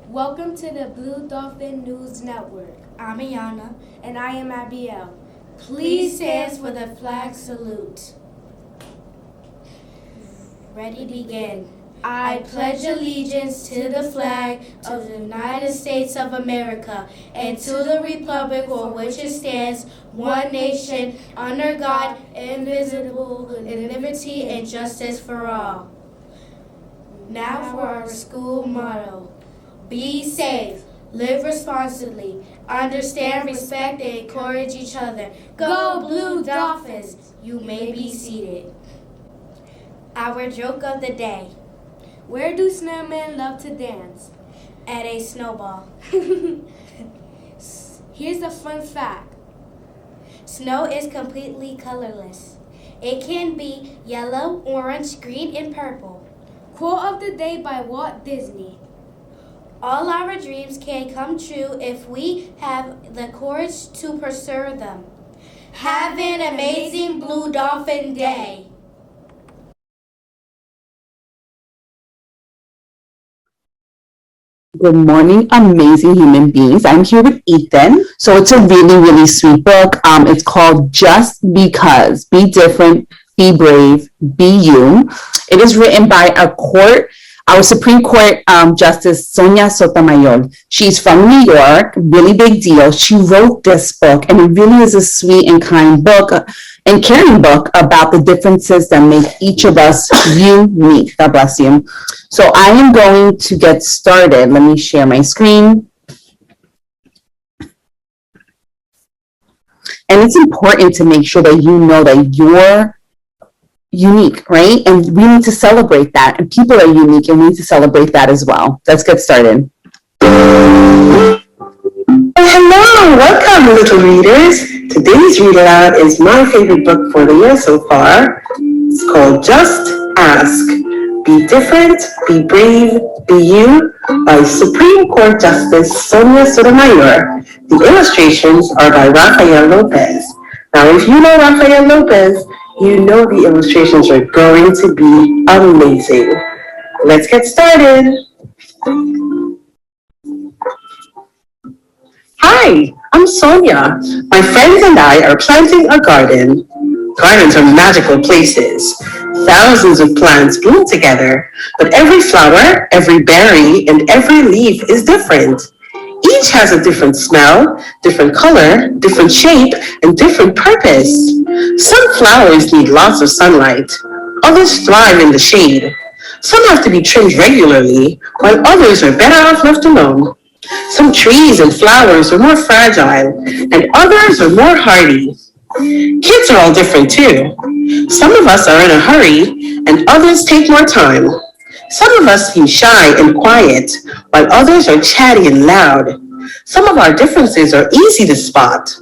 Welcome to the Blue Dolphin News Network. I'm Ayana. And I am Abiel. Please stand for the flag salute. Ready, begin. I pledge allegiance to the flag of the United States of America and to the republic for which it stands, one nation, under God, indivisible, with liberty and justice for all. Now for our school motto. Be safe, live responsibly, understand, respect, and encourage each other. Go Blue Dolphins! You may be seated. Our joke of the day. Where do snowmen love to dance? At a snowball. Here's a fun fact. Snow is completely colorless. It can be yellow, orange, green, and purple. Quote of the day by Walt Disney. All our dreams can come true if we have the courage to pursue them. Have an amazing Blue Dolphin Day. Good morning, amazing human beings. I'm here with Ethan. So it's a really, really sweet book. It's called Just Because. Be different, be brave, be you. It is written by our Supreme Court Justice Sonia Sotomayor. She's from New York, really big deal. She wrote this book, and it really is a sweet and kind book and caring book about the differences that make each of us unique. God bless you. So I am going to get started. Let me share my screen. And it's important to make sure that you know that you're unique, right? And we need to celebrate that. And people are unique, and we need to celebrate that as well. Let's get started. Hello, welcome, little readers. Today's read aloud is my favorite book for the year so far. It's called Just Ask. Be Different, Be Brave, Be You by Supreme Court Justice Sonia Sotomayor. The illustrations are by Rafael Lopez. Now, if you know Rafael Lopez, you know the illustrations are going to be amazing. Let's get started. Hi, I'm Sonia. My friends and I are planting a garden. Gardens are magical places. Thousands of plants bloom together, but every flower, every berry, and every leaf is different. Each has a different smell, different color, different shape, and different purpose. Some flowers need lots of sunlight. Others thrive in the shade. Some have to be trimmed regularly, while others are better off left alone. Some trees and flowers are more fragile, and others are more hardy. Kids are all different too. Some of us are in a hurry, and others take more time. Some of us seem shy and quiet, while others are chatty and loud. Some of our differences are easy to spot.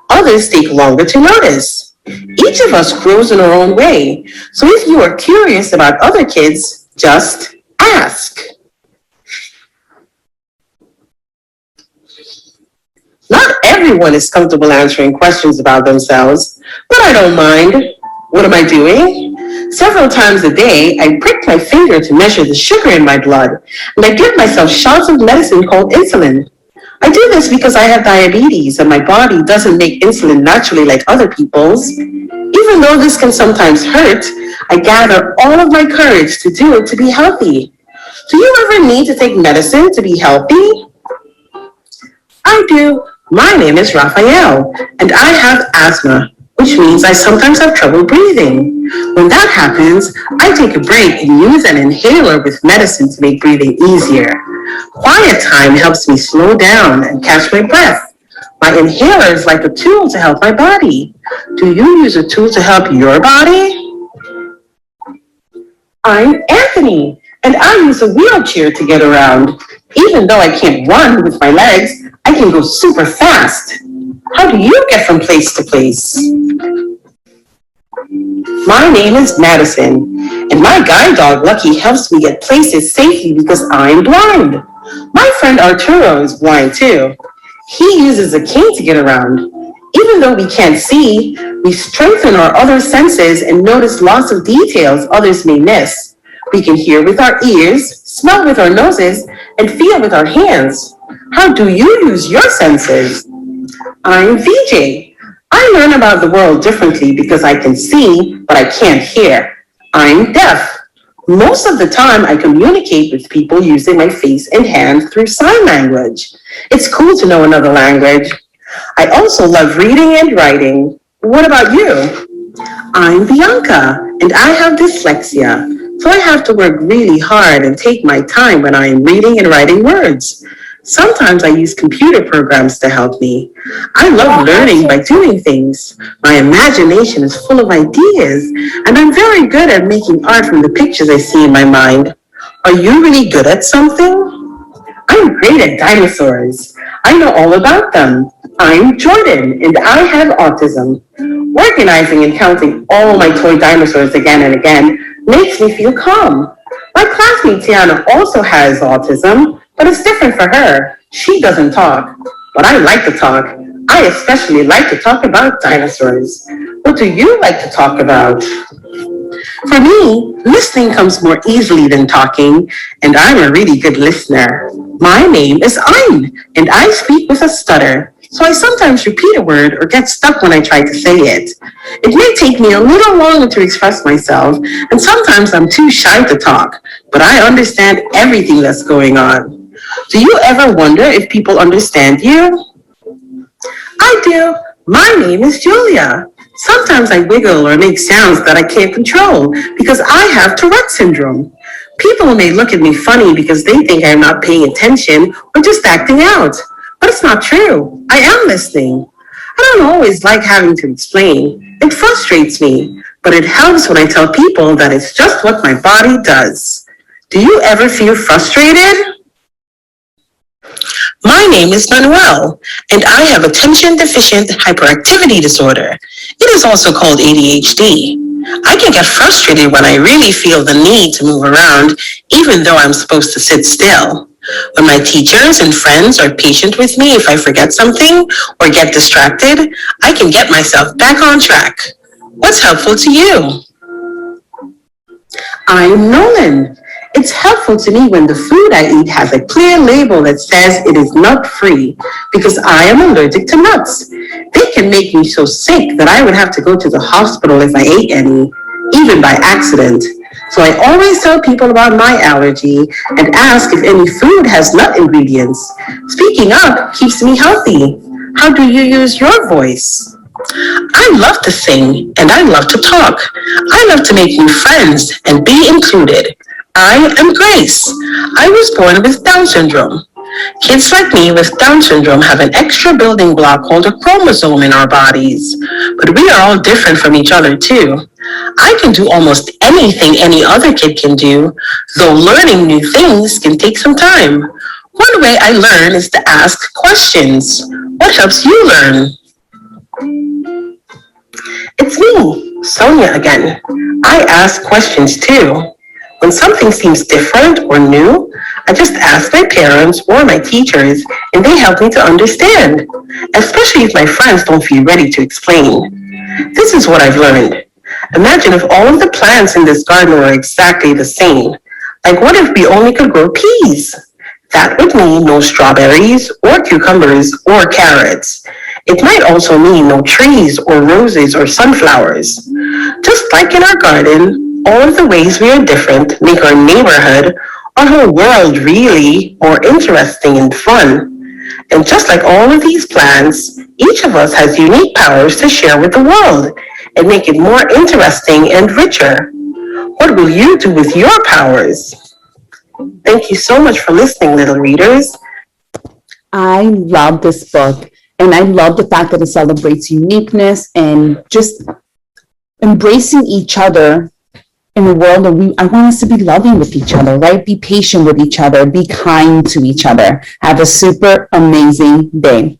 Others take longer to notice. Each of us grows in our own way, so if you are curious about other kids, just ask. Not everyone is comfortable answering questions about themselves, but I don't mind. What am I doing? Several times a day, I prick my finger to measure the sugar in my blood, and I give myself shots of medicine called insulin. I do this because I have diabetes, and my body doesn't make insulin naturally like other people's. Even though this can sometimes hurt, I gather all of my courage to do it to be healthy. Do you ever need to take medicine to be healthy? I do. My name is Raphael, and I have asthma, which means I sometimes have trouble breathing. When that happens, I take a break and use an inhaler with medicine to make breathing easier. Quiet time helps me slow down and catch my breath. My inhaler is like a tool to help my body. Do you use a tool to help your body? I'm Anthony, and I use a wheelchair to get around. Even though I can't run with my legs, I can go super fast. How do you get from place to place? My name is Madison, and my guide dog Lucky helps me get places safely because I'm blind. My friend Arturo is blind too. He uses a cane to get around. Even though we can't see, we strengthen our other senses and notice lots of details others may miss. We can hear with our ears, smell with our noses, and feel with our hands. How do you use your senses? I'm VJ. I learn about the world differently because I can see, but I can't hear. I'm deaf. Most of the time, I communicate with people using my face and hands through sign language. It's cool to know another language. I also love reading and writing. What about you? I'm Bianca, and I have dyslexia, so I have to work really hard and take my time when I am reading and writing words. Sometimes I use computer programs to help me. I love learning by doing things. My imagination is full of ideas, and I'm very good at making art from the pictures I see in my mind. Are you really good at something? I'm great at dinosaurs. I know all about them. I'm Jordan, and I have autism. Organizing and counting all my toy dinosaurs again and again makes me feel calm. My classmate Tiana also has autism, but it's different for her. She doesn't talk, but I like to talk. I especially like to talk about dinosaurs. What do you like to talk about? For me, listening comes more easily than talking, and I'm a really good listener. My name is Ayn, and I speak with a stutter, so I sometimes repeat a word or get stuck when I try to say it. It may take me a little longer to express myself, and sometimes I'm too shy to talk, but I understand everything that's going on. Do you ever wonder if people understand you? I do. My name is Julia. Sometimes I wiggle or make sounds that I can't control because I have Tourette syndrome. People may look at me funny because they think I'm not paying attention or just acting out. But it's not true. I am listening. I don't always like having to explain. It frustrates me, but it helps when I tell people that it's just what my body does. Do you ever feel frustrated? My name is Manuel, and I have attention deficient hyperactivity disorder. It is also called ADHD. I can get frustrated when I really feel the need to move around, even though I'm supposed to sit still. When my teachers and friends are patient with me if I forget something or get distracted, I can get myself back on track. What's helpful to you? I'm Nolan. It's helpful to me when the food I eat has a clear label that says it is nut-free because I am allergic to nuts. They can make me so sick that I would have to go to the hospital if I ate any, even by accident. So I always tell people about my allergy and ask if any food has nut ingredients. Speaking up keeps me healthy. How do you use your voice? I love to sing and I love to talk. I love to make new friends and be included. I am Grace. I was born with Down syndrome. Kids like me with Down syndrome have an extra building block called a chromosome in our bodies. But we are all different from each other too. I can do almost anything any other kid can do, though learning new things can take some time. One way I learn is to ask questions. What helps you learn? It's me, Sonia again. I ask questions too. When something seems different or new, I just ask my parents or my teachers, and they help me to understand, especially if my friends don't feel ready to explain. This is what I've learned. Imagine if all of the plants in this garden were exactly the same. Like what if we only could grow peas? That would mean no strawberries or cucumbers or carrots. It might also mean no trees or roses or sunflowers. Just like in our garden, all of the ways we are different make our neighborhood, our whole world really more interesting and fun. And just like all of these plants, each of us has unique powers to share with the world and make it more interesting and richer. What will you do with your powers? Thank you so much for listening, little readers. I love this book, and I love the fact that it celebrates uniqueness and just embracing each other in a world that I want us to be loving with each other, right? Be patient with each other, be kind to each other. Have a super amazing day.